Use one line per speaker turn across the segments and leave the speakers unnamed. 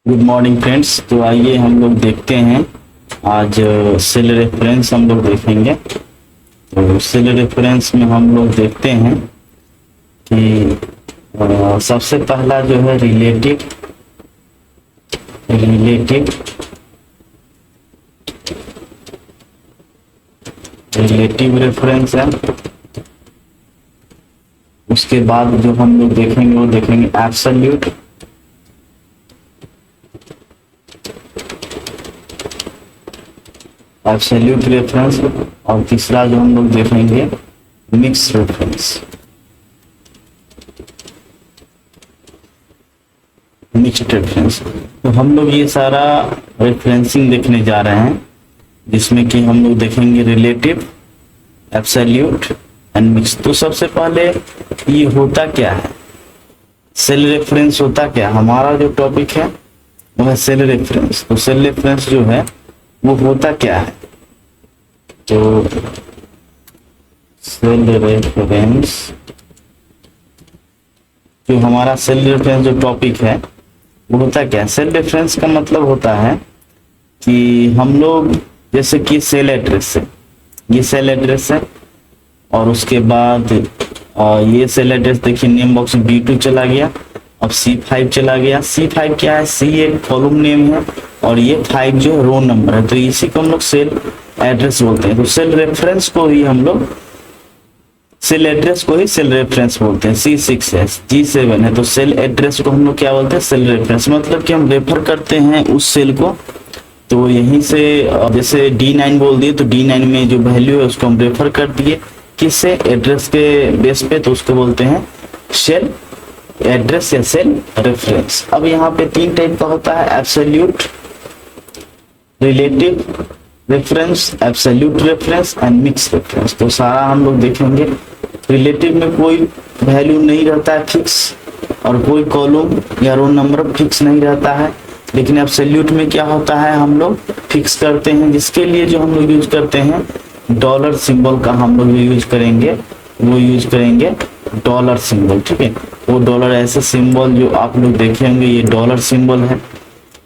Good morning friends. तो आइए हम लोग देखते हैं आज सेल रेफरेंस हम लोग देखेंगे। तो सेल रेफरेंस में हम लोग देखते हैं कि सबसे पहला जो है रिलेटिव रिलेटिव रिलेटिव रेफरेंस है। उसके बाद जो हम लोग देखेंगे वो देखेंगे एब्सोल्यूट एब्सोल्यूट रेफरेंस। और तीसरा जो हम लोग देखेंगे मिक्स रेफरेंस, मिक्स्ड रेफरेंस। तो हम लोग ये सारा रेफरेंसिंग देखने जा रहे हैं, जिसमें कि हम लोग देखेंगे रिलेटिव, एब्सोल्यूट एंड मिक्स। तो सबसे पहले ये होता क्या है, सेल रेफरेंस होता क्या। हमारा जो टॉपिक है वो है सेल रेफरेंस। तो सेल रेफरेंस जो है वो होता क्या है, तो सेल रेफरेंस जो हमारा सेल रेफरेंस जो टॉपिक है वो होता क्या है। सेल रेफरेंस का मतलब होता है कि हम लोग जैसे कि सेल एड्रेस है, ये सेल एड्रेस है, और उसके बाद ये सेल एड्रेस देखिए नेम बॉक्स में B2 चला गया, अब C5 चला गया। C5 क्या है, C एक कॉलम नेम है और ये 5 जो है रो नंबर है। तो इसी को हम लोग सेल एड्रेस बोलते हैं। तो सेल रेफरेंस को ही हम लोग सेल एड्रेस को ही सेल रेफरेंस बोलते हैं। C6 है, G7 है, तो सेल एड्रेस को हम लोग क्या बोलते हैं, सेल रेफरेंस। मतलब कि हम रेफर करते हैं उस सेल को। तो यहीं से जैसे D9 बोल दिए तो D9 में जो वैल्यू है उसको हम रेफर कर दिए किससे, एड्रेस के बेस पे, तो उसको बोलते हैं सेल एड्रेस या सेल रेफरेंस। अब यहाँ पे 3 टाइप का होता है, absolute, relative reference, absolute reference and mix reference. तो सारा हम लोग देखेंगे। रिलेटिव में कोई वैल्यू नहीं रहता है फिक्स, और कोई कॉलम या रो नंबर फिक्स नहीं रहता है। लेकिन एब्सोल्यूट में क्या होता है, हम लोग फिक्स करते हैं, जिसके लिए जो हम लोग यूज करते हैं डॉलर सिंबल का हम लोग यूज करेंगे, वो यूज करेंगे डॉलर सिंबल। ठीक है, वो डॉलर ऐसे सिंबल जो आप लोग देखे होंगे, ये डॉलर सिंबल है।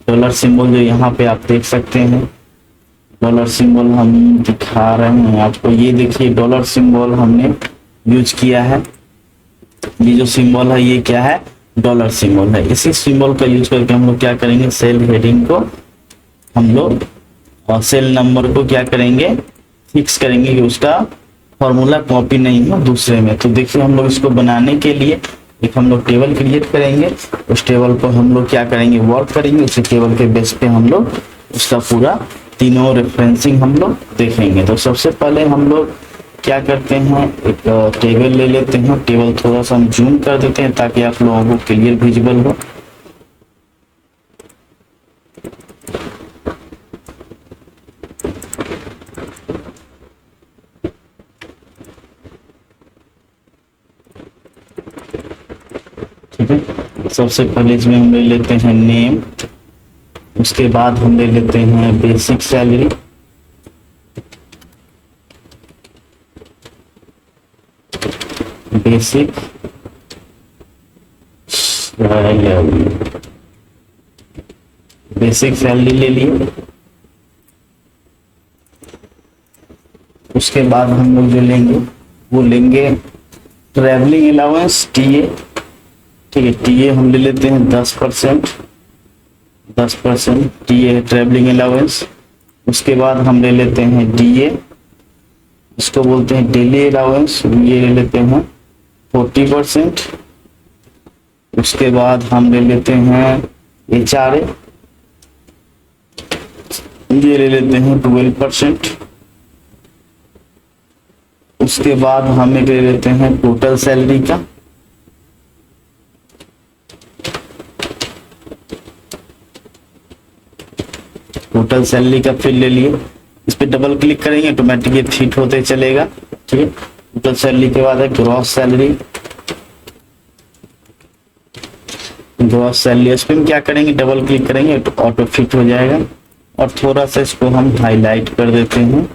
डॉलर सिंबल जो यहाँ पे आप देख सकते हैं, डॉलर सिंबल हम दिखा रहे हैं आपको। ये देखिए डॉलर सिंबल हमने यूज किया है। ये जो सिंबल है ये क्या है, डॉलर सिंबल है। इसी सिंबल का यूज करके हम लोग क्या करेंगे, सेल हेडिंग को हम लोग और सेल नंबर को क्या करेंगे, फिक्स करेंगे कि उसका फॉर्मूला कॉपी नहीं हो दूसरे में। तो देखिए हम लोग इसको बनाने के लिए एक हम लोग टेबल क्रिएट करेंगे। उस टेबल पर हम लोग क्या करेंगे, वर्क करेंगे। उसी टेबल के बेस पे हम लोग उसका पूरा तीनों रेफरेंसिंग हम लोग देखेंगे। तो सबसे पहले हम लोग क्या करते हैं, एक टेबल ले लेते हैं। टेबल थोड़ा सा हम जूम कर देते हैं ताकि आप लोगों को क्लियर विजिबल हो। ठीक है, सबसे पहले इसमें हम ले लेते हैं नेम, उसके बाद हम ले लेते हैं basic salary, basic salary, basic salary ले लिए। उसके बाद हम लोग जो लेंगे वो लेंगे ट्रैवलिंग अलाउंस टीए। ठीक है, टीए हम ले लेते हैं 10%, 10% टीए ट्रैवलिंग अलाउंस। उसके बाद हम ले लेते हैं डीए, इसको बोलते हैं डेली अलाउंस, ये ले लेते हैं 40%। उसके बाद हम ले लेते हैं एचआरए, ये ले लेते हैं 12%। उसके बाद हम ले लेते हैं टोटल सैलरी का, टोटल सैलरी का फिर ले लिए। इस पे डबल क्लिक करेंगे ऑटोमेटिक ये फिट होते चलेगा। ठीक है, टोटल सैलरी के बाद है ग्रॉस सैलरी, ग्रॉस सैलरी। इस पे हम क्या करेंगे, डबल क्लिक करेंगे तो ऑटो फिट हो जाएगा। और थोड़ा सा इसको हम हाईलाइट कर देते हैं,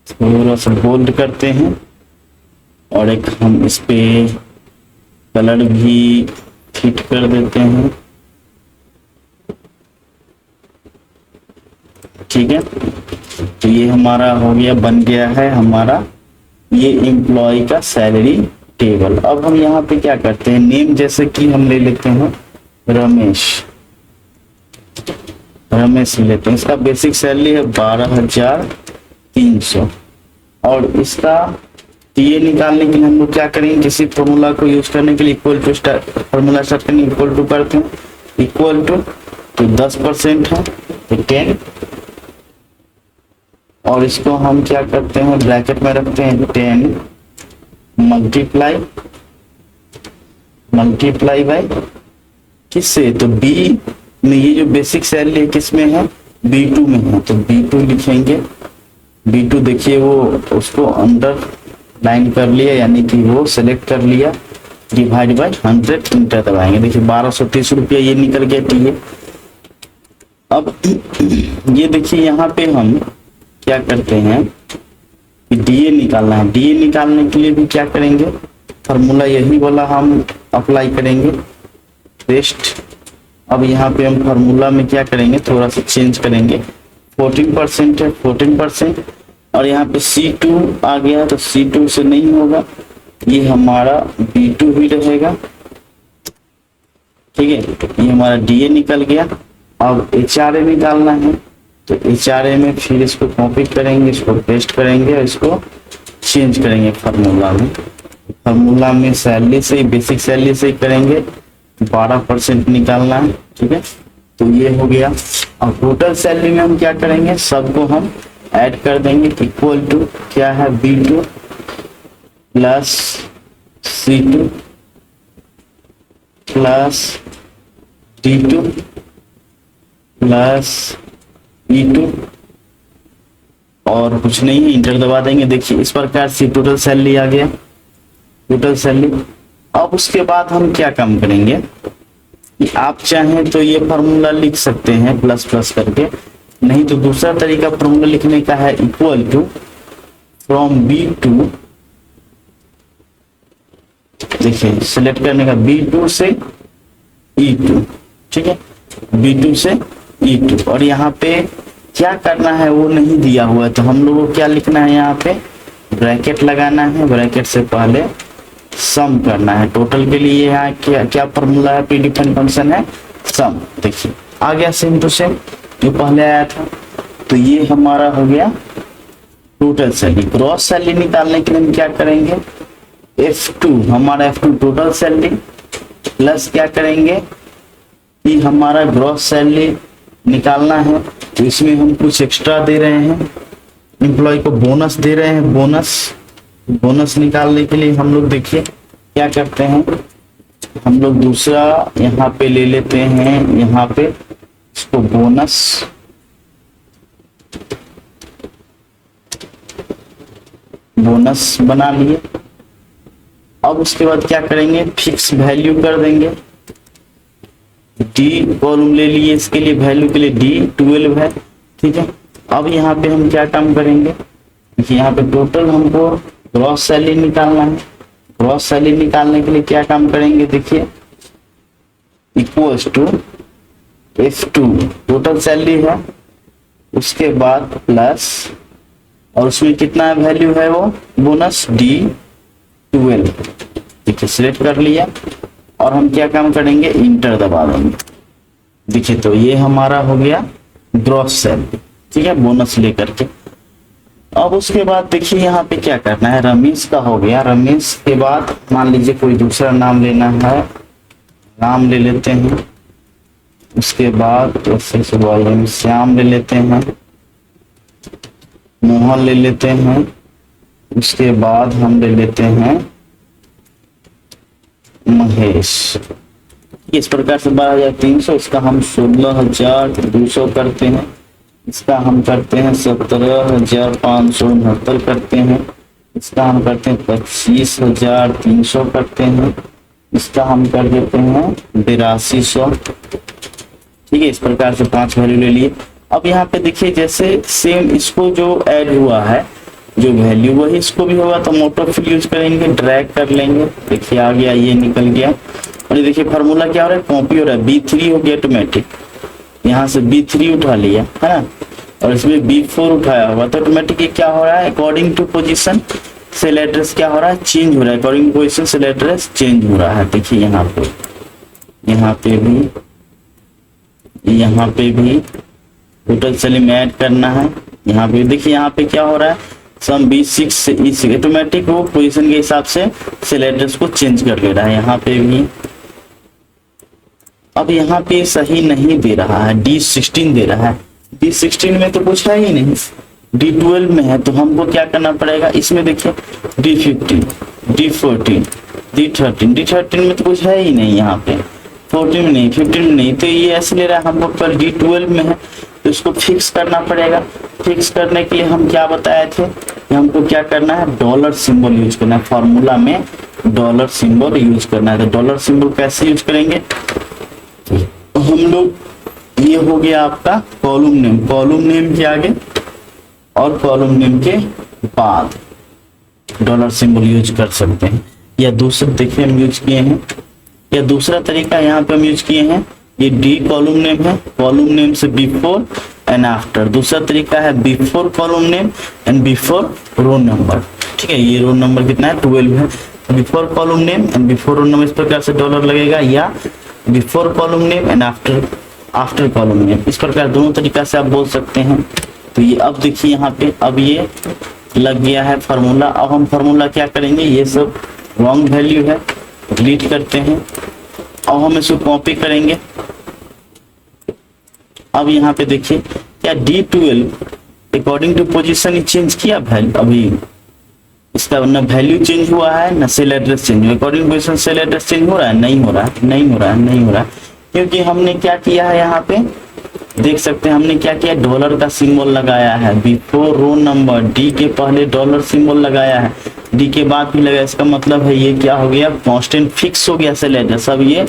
थोड़ा सा बोल्ड करते हैं, और एक हम इस पे कलर भी फिट कर देते हैं। ठीक है, तो ये हमारा हो गया, बन गया है हमारा ये एम्प्लॉय का सैलरी टेबल। अब हम यहाँ पे क्या करते हैं, नेम जैसे कि हम ले लेते हैं रमेश, रमेश लेते हैं, इसका बेसिक सैलरी है 12,300 और इसका ये निकालने के लिए हम लोग क्या करेंगे, किसी फॉर्मूला को यूज करने के लिए इक्वल टू फॉर्मूला स्टार्ट करने इक्वल टू करते हैं, इक्वल टू तो 10% है तो 10 और इसको हम क्या करते हैं ब्रैकेट में रखते हैं 10 मल्टीप्लाई बाय किससे, तो बी में ये जो बेसिक सैलरी है किस में है, B2 में है, तो B2 लिखेंगे। B2 देखिए वो उसको अंडर लाइन कर लिया, यानी कि वो सिलेक्ट कर लिया, डिवाइड बाय 100 इंटर दबाएंगे, देखिए 1230 रुपया ये निकल गया टीए। अब ये देखिए यहाँ पे हम क्या करते हैं कि डीए निकालना है, डीए निकालने के लिए भी क्या करेंगे, फार्मूला यही वाला हम अप्लाई करेंगे पेस्ट। अब यहाँ पे हम फार्मूला में क्या करेंगे, थोड़ा सा चेंज करेंगे, 14% है 14% और यहाँ पे C2 आ गया तो C2 से नहीं होगा, ये हमारा B2 ही रहेगा, ठीक है, ये हमारा डीए निकल गया। अब HRA निकालना है तो HRA में फिर इसको कॉपी करेंगे, इसको पेस्ट करेंगे और इसको चेंज करेंगे फार्मूला में, फार्मूला में सैलरी से ही बेसिक सैलरी से ही करेंगे, 12% निकालना है, ठीक है, तो ये हो गया। और टोटल सैलरी में हम क्या करेंगे, सबको हम ऐड कर देंगे, इक्वल टू क्या है B2 plus C2 plus D2 plus E2 और कुछ नहीं है, इंटर दबा देंगे। देखिए इस प्रकार से टोटल सैलरी आ गया, टोटल सैलरी। अब उसके बाद हम क्या काम करेंगे कि आप चाहें तो ये फार्मूला लिख सकते हैं प्लस प्लस करके, नहीं तो दूसरा तरीका फार्मूला लिखने का है, इक्वल टू फ्रॉम B2, देखिए सिलेक्ट करने का B2 से E2, ठीक है, B2 से E2 और यहाँ पे क्या करना है वो नहीं दिया हुआ है, तो हम लोगों को क्या लिखना है, यहाँ पे ब्रैकेट लगाना है, ब्रैकेट से पहले सम करना है। टोटल के लिए यहाँ क्या क्या फॉर्मूला है, प्रीडिफाइंड फंक्शन है सम, देखिए आ गया सेम टू सेम जो पहले आया था। तो ये हमारा हो गया टोटल सैलरी। ग्रॉस सैलरी निकालने के लिए हम क्या करेंगे, F2 हमारा F2 टोटल सैलरी प्लस क्या करेंगे कि हमारा ग्रॉस सैलरी निकालना है, तो इसमें हम कुछ एक्स्ट्रा दे रहे हैं, एम्प्लॉय को बोनस दे रहे हैं, बोनस निकालने के लिए हम लोग देखिए क्या करते हैं, हम लोग दूसरा यहाँ पे ले लेते हैं, यहाँ पे इसको बोनस बना लिए। अब उसके बाद क्या करेंगे, फिक्स वैल्यू कर देंगे, डी कॉलम ले लिए, इसके लिए वैल्यू के लिए D12 है, ठीक है। अब यहाँ पे हम क्या काम करेंगे, यहाँ पे टोटल हमको ग्रॉस सैलरी निकालना है, ग्रॉस सैलरी निकालने के लिए क्या काम करेंगे, देखिए equals to F2 total salary है, उसके बाद प्लस और उसमें कितना वैल्यू है वो बोनस D12, देखिए सिलेक्ट कर लिया और हम क्या काम करेंगे, इंटर दबा देंगे। देखिए तो ये हमारा हो गया ग्रॉस सैलरी, ठीक है, बोनस लेकर के। अब उसके बाद देखिए यहाँ पे क्या करना है, रमेश का हो गया, रमेश के बाद मान लीजिए कोई दूसरा नाम लेना है, नाम ले लेते हैं, उसके बाद जैसे सुबह श्याम ले लेते हैं, मोहन ले लेते हैं, उसके बाद हम ले लेते हैं महेश। इस प्रकार से 12,300, इसका हम 16,200 करते हैं, इसका हम करते हैं 17,569 करते हैं, इसका हम करते हैं 25,300 करते हैं, इसका हम कर देते हैं 8200, ठीक है। इस प्रकार से 5 वैल्यू ले लिए। अब यहाँ पे देखिए जैसे सेम इसको जो ऐड हुआ है जो वैल्यू वही इसको भी होगा, तो मोटो फिल यूज करेंगे, ड्रैग कर लेंगे, देखिए आ गया, ये निकल गया। और ये देखिए फार्मूला क्या हो रहा है, कॉपी हो रहा है, B3 हो गया ऑटोमेटिक, यहाँ से B3 उठा लिया है ना, और इसमें B4 उठाया हुआ, तो ऑटोमेटिक ये क्या हो रहा है, according to position cell address क्या हो रहा है, चेंज हो रहा है। According to position cell address change हो रहा है। देखिए यहाँ पे भी टोटल सेल में ऐड करना है। यहाँ पे देखिए, यहाँ पे क्या हो रहा है, सम B6 से E6 ऑटोमेटिक वो पोजीशन के हिसाब से सेल एड्रेस को चेंज कर ले रहा है। यहाँ पे भी अब यहाँ पे सही नहीं दे रहा है, D16 दे रहा है। D16 में तो कुछ है ही नहीं, D12 में है, तो हमको क्या करना पड़ेगा, इसमें देखिए D15, D14, D13 में तो कुछ है ही नहीं, यहाँ पे 14 में नहीं, 15 में नहीं, तो ये ऐसे ले रहा है हमको, पर D12 में है तो इसको फिक्स करना पड़ेगा। फिक्स करने के लिए हम क्या बताए थे कि हमको क्या करना है, डॉलर सिंबल यूज करना है। फॉर्मूला में डॉलर सिंबल यूज करना है। तो डॉलर सिंबल कैसे यूज करेंगे, हम लोग, ये हो गया आपका कॉलम नेम के आगे और कॉलम नेम के बाद डॉलर सिंबल यूज कर सकते हैं। या दूसरा देखिए हम यूज किए हैं, या दूसरा तरीका यहाँ पे हम यूज किए हैं, ये डी कॉलम नेम है, कॉलम नेम से बिफोर एंड आफ्टर। दूसरा तरीका है before column name and before row number. ठीक है, ये रो नंबर कितना है, 12 है। Before column name and before row number, इस प्रकार से डॉलर लगेगा, या before column name and after column name, इस प्रकार दोनों तरीका से आप बोल सकते हैं। तो ये अब देखिए यहाँ पे अब ये लग गया है फार्मूला। अब हम फार्मूला क्या करेंगे, ये सब रॉन्ग वैल्यू है, डिलीट करते हैं। अब हम इसको कॉपी करेंगे। अब यहाँ पे देखिए क्या D12 according to position change किया वैल्यू, अभी इसका ना वैल्यू चेंज हुआ है ना सेल एड्रेस चेंज हुआ। According to position cell address change हो रहा है, नहीं हो रहा है, क्योंकि हमने क्या किया है, यहाँ पे देख सकते हैं हमने क्या किया, डॉलर का सिंबल लगाया है बिफोर रो नंबर, डी के पहले डॉलर सिंबल लगाया है, डी के बाद भी लगाया। इसका मतलब है ये क्या हो गया, कांस्टेंट फिक्स हो गया सेल एड्रेस। अब ये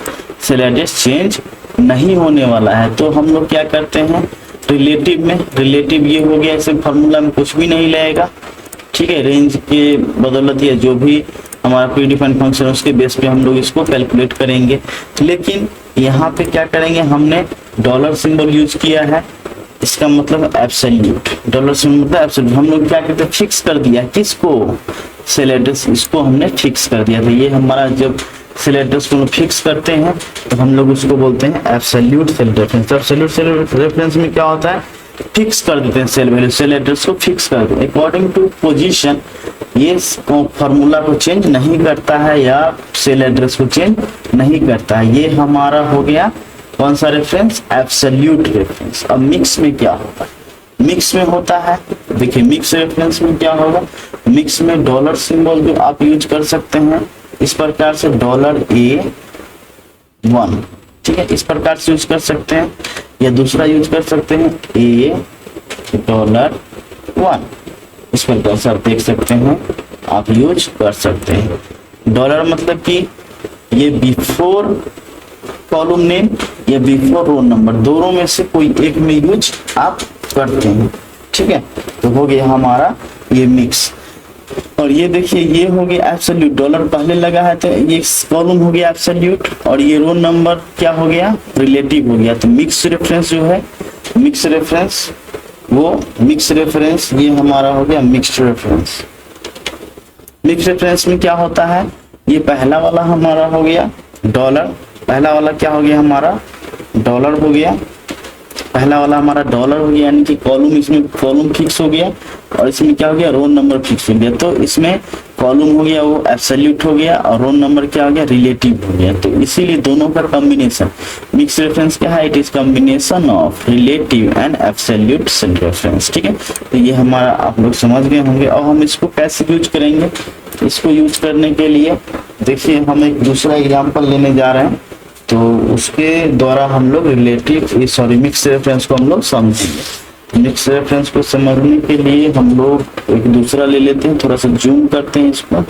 सेल एड्रेस चेंज नहीं होने वाला है। तो हम लोग क्या करते हैं, रिलेटिव ये हो गया, इसे फॉर्मूला में कुछ भी नहीं लगेगा। ठीक है, रेंज के बदौलत या जो भी हमारा प्रीडिफाइंड फंक्शन उसके बेस पे हम लोग इसको कैलकुलेट करेंगे। लेकिन यहाँ पे क्या करेंगे, हमने डॉलर सिंबल यूज किया है, इसका मतलब एब्सोल्यूट, डॉलर सिंबल मतलब एब्सोल्यूट। हम लोग क्या करते हैं, फिक्स कर दिया, किसको, सेल एड्रेस, इसको हमने फिक्स कर दिया था। ये हमारा जब सेल एड्रेस को फिक्स करते हैं तो हम लोग उसको बोलते हैं absolute cell reference. Absolute cell reference में क्या होता है, फिक्स कर देते हैं सेल वैल्यू, सेल एड्रेस को फिक्स कर देते हैं अकॉर्डिंग टू पोजीशन। ये फॉर्मूला को चेंज नहीं करता है या सेल एड्रेस को चेंज नहीं करता है। ये हमारा हो गया कौन सा रेफरेंस, एब्सोल्यूट रेफरेंस। अब मिक्स में क्या होगा, मिक्स में होता है, देखिए मिक्स रेफरेंस में क्या होगा, मिक्स में डॉलर सिंबल जो आप यूज कर सकते हैं इस प्रकार से $A1, ठीक है, इस प्रकार से यूज कर सकते हैं, या दूसरा यूज कर सकते हैं $1, इस प्रकार से आप देख सकते हैं, आप यूज कर सकते हैं। डॉलर मतलब कि ये बिफोर कॉलम नेम या बिफोर रो नंबर, दोनों में से कोई एक में यूज आप करते हैं। ठीक है, तो हो गया हमारा ये मिक्स। और ये देखिए ये हो गया एब्सोल्यूट, डॉलर पहले लगा है तो ये कॉलम हो गया एब्सोल्यूट, और ये रो नंबर क्या हो गया, रिलेटिव हो गया। तो मिक्स रेफरेंस जो है, मिक्स रेफरेंस, वो मिक्स रेफरेंस ये हमारा हो गया मिक्स्ड रेफरेंस। मिक्स रेफरेंस में क्या होता है, ये पहला वाला हमारा हो गया डॉलर, पहला वाला क्या हो गया हमारा डॉलर हो गया, पहला वाला हमारा डॉलर हो गया, यानी कि कॉलम, इसमें कॉलम फिक्स हो गया और इसमें क्या हो गया, रोल नंबर फिक्स हो गया। तो इसमें कॉलम हो गया वो एब्सोल्यूट हो गया और रोल नंबर क्या हो गया, रिलेटिव हो गया। तो इसीलिए दोनों का कॉम्बिनेशन मिक्स रेफरेंस क्या है, it is combination of relative and absolute cell reference. ठीक है, तो ये हमारा आप लोग समझ गए होंगे। और हम इसको कैसे यूज करेंगे, इसको यूज करने के लिए देखिए हम एक दूसरा एग्जाम्पल लेने जा रहे हैं, तो उसके द्वारा हम लोग रिलेटिव सॉरी मिक्स रेफरेंस को हम लोग समझेंगे। मिक्स रेफरेंस को समझने के लिए हम लोग एक दूसरा ले लेते हैं, थोड़ा सा जूम करते हैं इसको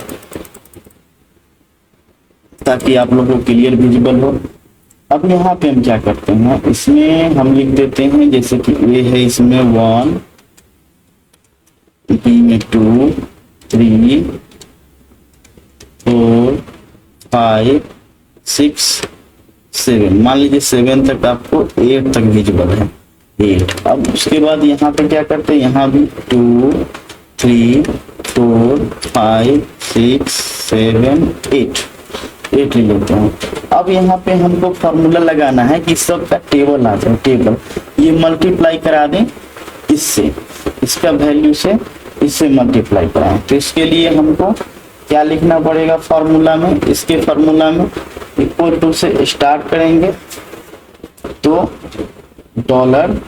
ताकि आप लोगों को क्लियर विजिबल हो। अब यहाँ पे हम क्या करते हैं, इसमें हम लिख देते हैं जैसे कि ए है, इसमें 1, बी में 2, 3, 4, 5, 6, 7, मान लीजिए 7 तक आपको 8 तक विजिबल है। 8। अब उसके बाद यहाँ पे क्या करते हैं, यहाँ भी 2 3 4 5 6 7 8 8 ले लेते हैं। अब यहाँ पे हमको फॉर्मूला लगाना है कि सबका टेबल आ जाए। टेबल ये मल्टीप्लाई करा दें इससे, इसका वैल्यू से इससे मल्टीप्लाई कराएं। तो इसके लिए हमको क्या लिखना पड़ेगा फॉर्मूला में, इसके फॉर्मूला में इक्वल टू से स्टार्ट करेंगे तो डॉलर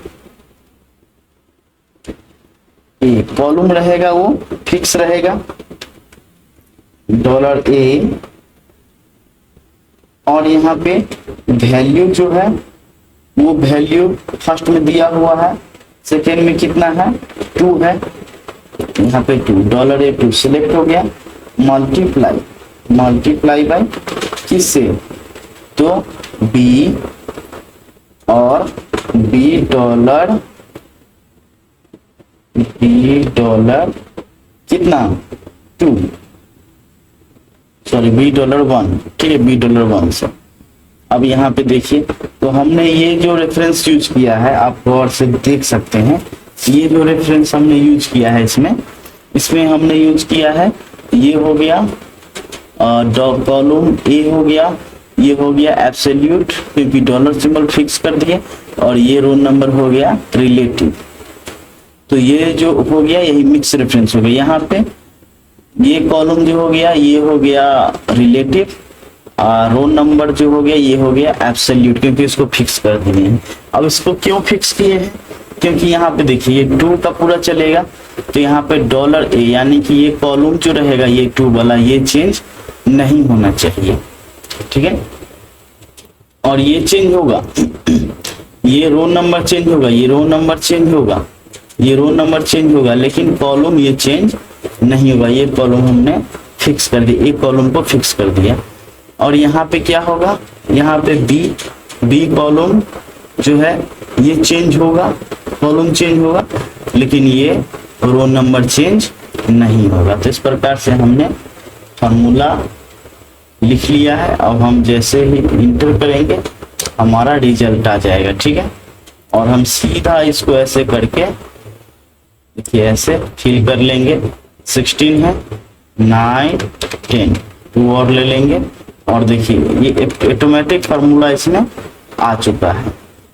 ए कॉलम रहेगा वो फिक्स रहेगा, डॉलर ए, और यहाँ पे वैल्यू जो है वो वैल्यू फर्स्ट में दिया हुआ है, सेकेंड में कितना है 2 है, यहाँ पे 2 डॉलर ए 2 सिलेक्ट हो गया। मल्टीप्लाई बाय किससे, तो बी और बी डॉलर कितना 2, सॉरी बी डॉलर 1, ठीक है बी डॉलर 1 से। अब यहाँ पे देखिए तो हमने ये जो रेफरेंस यूज किया है आप गौर से देख सकते हैं, ये जो रेफरेंस हमने यूज किया है इसमें हमने यूज किया है, ये हो गया कॉलम ए हो गया, ये हो गया एब्सोल्यूट क्योंकि डॉलर सिंबल फिक्स कर दिए, और ये रोल नंबर हो गया रिलेटिव। तो ये जो हो गया यही मिक्स रेफरेंस हो गया। यहाँ पे ये कॉलम जो हो गया ये हो गया रिलेटिव, रोल नंबर जो हो गया ये हो गया एब्सोल्यूट क्योंकि इसको फिक्स कर दिए हैं। अब इसको क्यों फिक्स किए हैं, क्योंकि यहाँ पे देखिए ये 2 का पूरा चलेगा, तो यहाँ पे डॉलर ए यानी कि ये कॉलम जो रहेगा ये 2 वाला ये चेंज नहीं होना चाहिए, ठीक है। और ये चेंज होगा, ये रोल नंबर चेंज होगा, ये रोल नंबर चेंज होगा, ये रोल नंबर चेंज होगा, लेकिन कॉलम ये चेंज नहीं होगा। ये कॉलम हमने फिक्स कर दिया, एक कॉलम को फिक्स कर दिया। और यहाँ पे क्या होगा, यहाँ पे बी कॉलम जो है ये चेंज होगा, कॉलम चेंज होगा, लेकिन ये रोल नंबर चेंज नहीं होगा। तो इस प्रकार से हमने फॉर्मूला लिख लिया है। अब हम जैसे ही इंटर करेंगे हमारा रिजल्ट आ जाएगा, ठीक है। और हम सीधा इसको ऐसे करके देखिए ऐसे फिल कर लेंगे, 16 है 9 10 2 और ले लेंगे, और देखिए ये ऑटोमेटिक फार्मूला इसमें आ चुका है।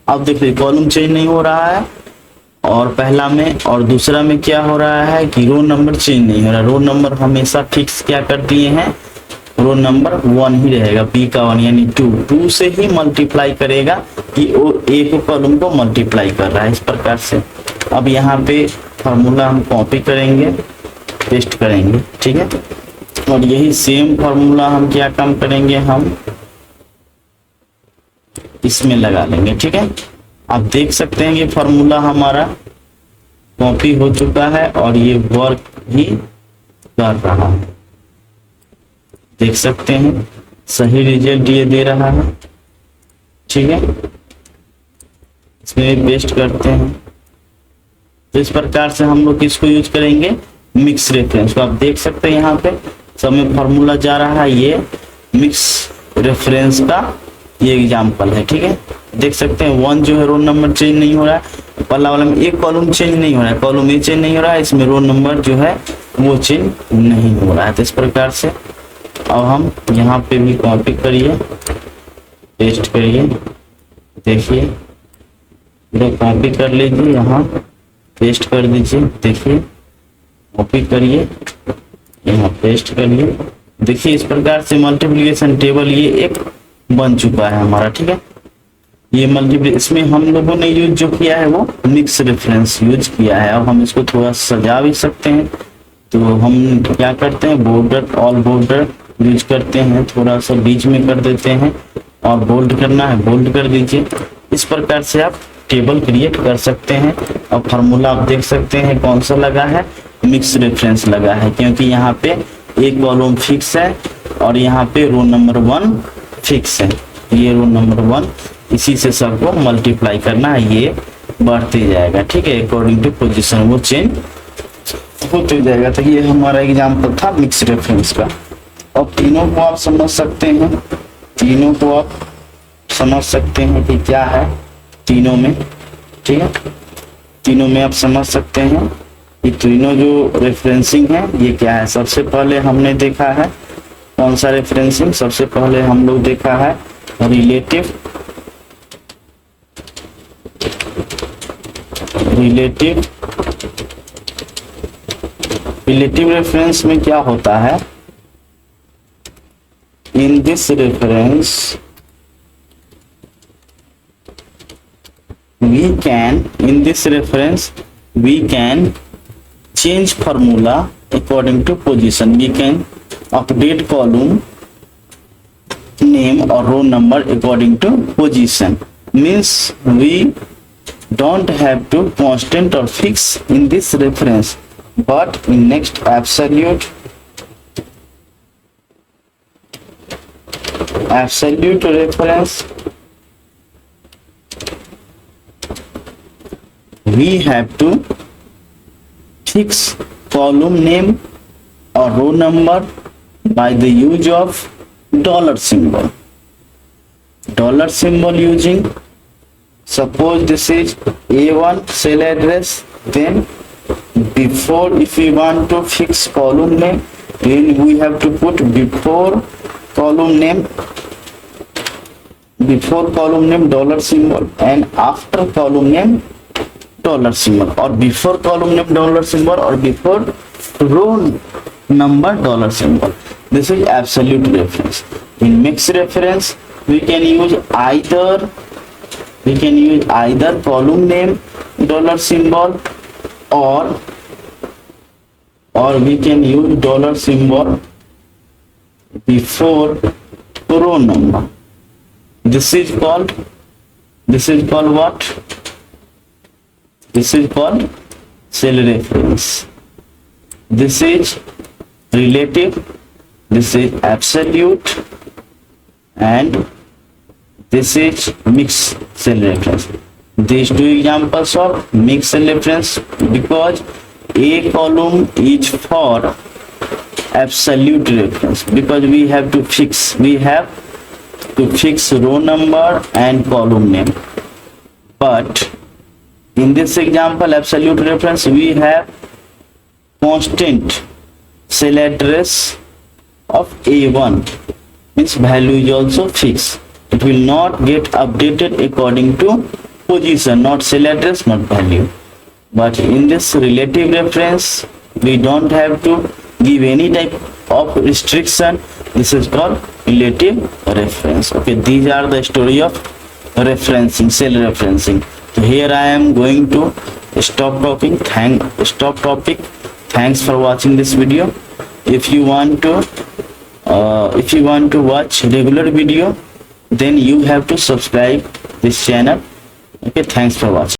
अब देखिए कॉलम चेंज नहीं हो रहा है, और पहला में और दूसरा में क्या हो रहा है कि रोल नंबर चेंज नहीं हो रहा। रोल नंबर हमेशा फिक्स क्या कर दिए हैं, रोल नंबर 1 ही रहेगा, बी का 1 यानी 2 से ही मल्टीप्लाई करेगा कि वो एक कॉलम को मल्टीप्लाई कर रहा है, इस प्रकार से। अब यहाँ पे फार्मूला हम कॉपी करेंगे, पेस्ट करेंगे, ठीक है। और यही सेम फार्मूला हम क्या काम करेंगे, हम इसमें लगा लेंगे, ठीक है। आप देख सकते हैं कि फार्मूला हमारा कॉपी हो चुका है और ये वर्क ही कर रहा है, देख सकते हैं सही रिजल्ट ये दे रहा है, ठीक है। इसमें पेस्ट करते हैं। तो इस प्रकार से हम लोग किसको यूज करेंगे, मिक्स रेफरेंस को। आप देख सकते हैं यहाँ पे सब में फार्मूला जा रहा है, ये मिक्स रेफरेंस का ये एग्जाम्पल है, ठीक है। देख सकते हैं 1 जो है रोल नंबर चेंज नहीं हो रहा है, पहला वाला में एक कॉलम चेंज नहीं हो रहा है, कॉलम ए चेंज नहीं हो रहा है, इसमें रोल नंबर जो है वो चेंज नहीं हो रहा है। तो इस प्रकार से अब हम यहाँ पे भी कॉपी करिए, पेस्ट करिए, देखिए कॉपी कर लीजिए, यहाँ पेस्ट कर दीजिए, देखिए कॉपी करिए, यहाँ पेस्ट करिए, देखिए इस प्रकार से मल्टीप्लिकेशन टेबल ये एक बन चुका है हमारा, ठीक है। ये मल्टीप्लिकेशन इसमें हम लोगों ने यूज जो किया है वो मिक्स रेफरेंस यूज किया है। अब हम इसको थोड़ा सजा भी सकते हैं, तो हम क्या करते हैं बॉर्डर ऑल बॉर्डर यूज करते हैं, थोड़ा सा बीच में कर देते हैं, और बोल्ड करना है बोल्ड कर दीजिए। इस प्रकार से आप टेबल क्रिएट कर सकते हैं। और फार्मूला आप देख सकते हैं कौन सा लगा है, मिक्स रेफरेंस लगा है, क्योंकि यहाँ पे एक कॉलम फिक्स है और यहाँ पे रो नंबर 1 फिक्स है। ये रो नंबर 1 इसी से सबको मल्टीप्लाई करना है, ये बढ़ते जाएगा, ठीक है। अकॉर्डिंग टू पोजीशन वो चेंज होते जाएगा। तो ये हमारा एग्जाम्पल था मिक्स रेफरेंस का। अब तीनों को आप समझ सकते हैं, तीनों को आप समझ सकते हैं कि क्या है तीनों में। ठीक है, तीनों में आप समझ सकते हैं ये तीनों जो रेफरेंसिंग है ये क्या है। सबसे पहले हमने देखा है कौन सा रेफरेंसिंग, सबसे पहले हम लोग देखा है रिलेटिव रेफरेंस में क्या होता है, in this reference we can change formula according to position. We can update column name or row number according to position. Means we don't have to constant or fix in this reference, but in next absolute reference we have to fix column name or row number by the use of dollar symbol. Using, suppose this is A1 cell address, then before, if we want to fix column name, then we have to put before column name dollar symbol, and after column name dollar symbol, or before column name dollar symbol, or before row number dollar symbol. This is absolute reference. In mixed reference we can use either column name dollar symbol or we can use dollar symbol before row number. This is called what? This is called cell reference. This is relative, this is absolute, and this is mixed cell reference. These two examples of mixed cell reference, because a column is for absolute reference, because we have to fix row number and column name. But in this example absolute reference we have constant cell address of A1, means value is also fixed. It will not get updated according to position, not cell address, not value. But in this relative reference we don't have to give any type of restriction. This is called relative reference. Okay, these are the story of referencing, cell referencing. So here I am going to stop topic. Thanks for watching this video. If you want to watch regular video, then you have to subscribe this channel. Okay, thanks for watching.